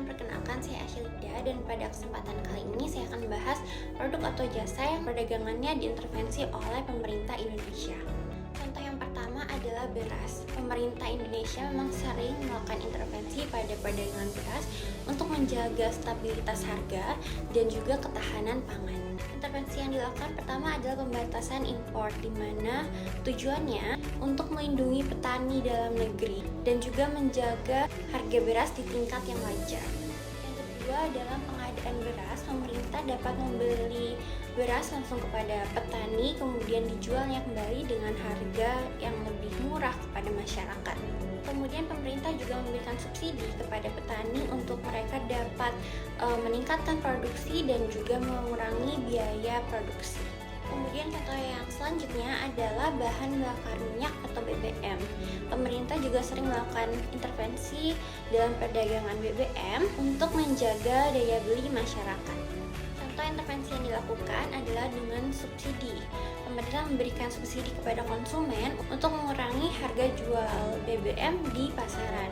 Perkenalkan, saya Asyilida dan pada kesempatan kali ini saya akan membahas produk atau jasa yang perdagangannya diintervensi oleh pemerintah Indonesia. Contoh yang pertama adalah beras. Pemerintah Indonesia memang sering melakukan intervensi pada perdagangan beras untuk menjaga stabilitas harga dan juga ketahanan pangan. Intervensi yang dilakukan pertama adalah pembatasan impor, di mana tujuannya untuk melindungi petani dalam negeri dan juga menjaga harga beras di tingkat yang wajar. Yang kedua, dalam pengadaan beras, pemerintah dapat membeli beras langsung kepada petani, kemudian dijualnya kembali dengan harga yang lebih murah kepada masyarakat. Kemudian pemerintah juga memberikan subsidi kepada petani untuk mereka dapat meningkatkan produksi dan juga mengurangi biaya produksi. Kemudian contoh yang selanjutnya adalah bahan bakar minyak atau BBM. Pemerintah juga sering melakukan intervensi dalam perdagangan BBM untuk menjaga daya beli masyarakat. Contoh intervensi yang dilakukan adalah dengan subsidi. Pemerintah memberikan subsidi kepada konsumen untuk mengurangi harga jual BBM di pasaran.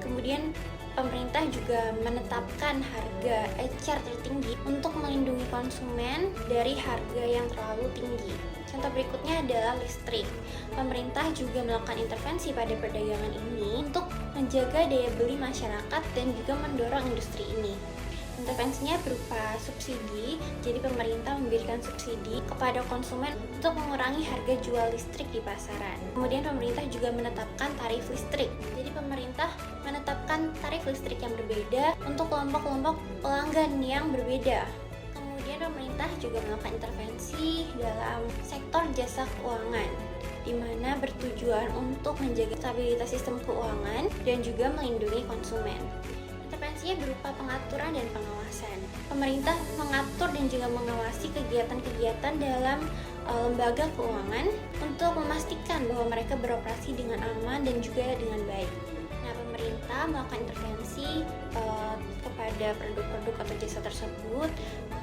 Kemudian pemerintah juga menetapkan harga ecer tertinggi untuk melindungi konsumen dari harga yang terlalu tinggi. Contoh berikutnya adalah listrik. Pemerintah juga melakukan intervensi pada perdagangan ini untuk menjaga daya beli masyarakat dan juga mendorong industri ini. Intervensinya berupa subsidi, jadi pemerintah memberikan subsidi kepada konsumen untuk mengurangi harga jual listrik di pasaran. Kemudian pemerintah juga menetapkan tarif listrik, jadi pemerintah menetapkan tarif listrik yang berbeda untuk kelompok-kelompok pelanggan yang berbeda. Kemudian pemerintah juga melakukan intervensi dalam sektor jasa keuangan, di mana bertujuan untuk menjaga stabilitas sistem keuangan dan juga melindungi konsumen. Intervensinya berupa pengaturan dan pengawasan. Pemerintah mengatur dan juga mengawasi kegiatan-kegiatan dalam lembaga keuangan untuk memastikan bahwa mereka beroperasi dengan aman dan juga dengan baik. Nah, pemerintah melakukan intervensi kepada produk-produk atau jasa tersebut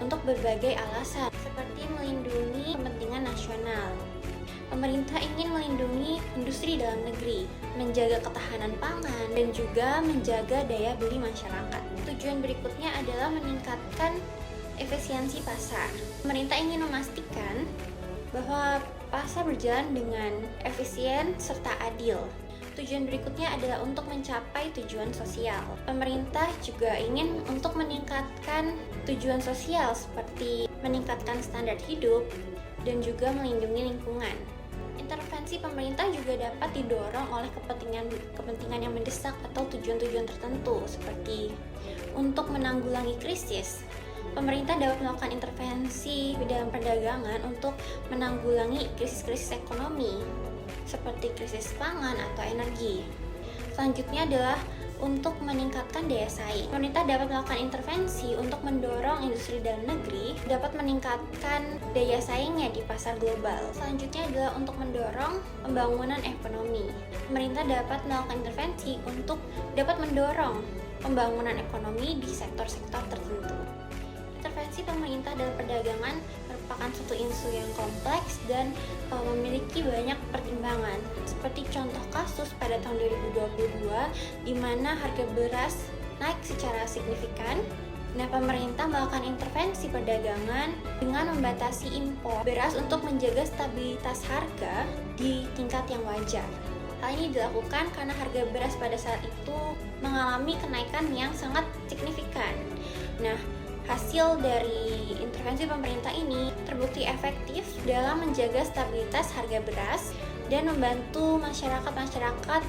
untuk berbagai alasan, seperti melindungi kepentingan nasional. Pemerintah ingin melindungi industri dalam negeri, menjaga ketahanan pangan, dan juga menjaga daya beli masyarakat. Tujuan berikutnya adalah meningkatkan efisiensi pasar. Pemerintah ingin memastikan bahwa pasar berjalan dengan efisien serta adil. Tujuan berikutnya adalah untuk mencapai tujuan sosial. Pemerintah juga ingin untuk meningkatkan tujuan sosial seperti meningkatkan standar hidup dan juga melindungi lingkungan. Intervensi pemerintah juga dapat didorong oleh kepentingan yang mendesak atau tujuan-tujuan tertentu, seperti untuk menanggulangi krisis. Pemerintah dapat melakukan intervensi dalam perdagangan untuk menanggulangi krisis-krisis ekonomi, seperti krisis pangan atau energi. Selanjutnya adalah untuk meningkatkan daya saing. Pemerintah dapat melakukan intervensi untuk mendorong industri dalam negeri dapat meningkatkan daya saingnya di pasar global. Selanjutnya adalah untuk mendorong pembangunan ekonomi. Pemerintah dapat melakukan intervensi untuk dapat mendorong pembangunan ekonomi di sektor-sektor tertentu. Intervensi pemerintah dalam perdagangan merupakan suatu isu yang kompleks dan memiliki banyak pertimbangan. Seperti contoh kasus pada tahun 2022 di mana harga beras naik secara signifikan. Nah, pemerintah melakukan intervensi perdagangan dengan membatasi impor beras untuk menjaga stabilitas harga di tingkat yang wajar. Hal ini dilakukan karena harga beras pada saat itu mengalami kenaikan yang sangat signifikan. Nah, hasil dari intervensi pemerintah ini terbukti efektif dalam menjaga stabilitas harga beras dan membantu masyarakat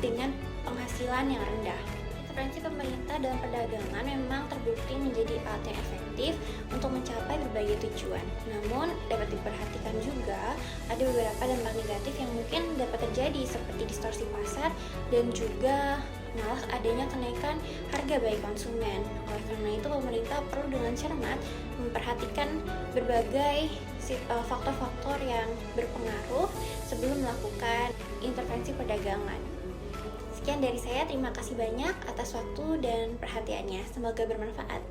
dengan penghasilan yang rendah. Intervensi pemerintah dalam perdagangan memang terbukti menjadi alat yang efektif untuk mencapai berbagai tujuan. Namun, dapat diperhatikan juga ada beberapa dampak negatif yang mungkin dapat terjadi, seperti distorsi pasar dan juga malah adanya kenaikan harga bagi konsumen. Oleh karena itu, pemerintah perlu dengan cermat memperhatikan berbagai faktor-faktor yang berpengaruh sebelum melakukan intervensi perdagangan. Sekian dari saya, terima kasih banyak atas waktu dan perhatiannya. Semoga bermanfaat.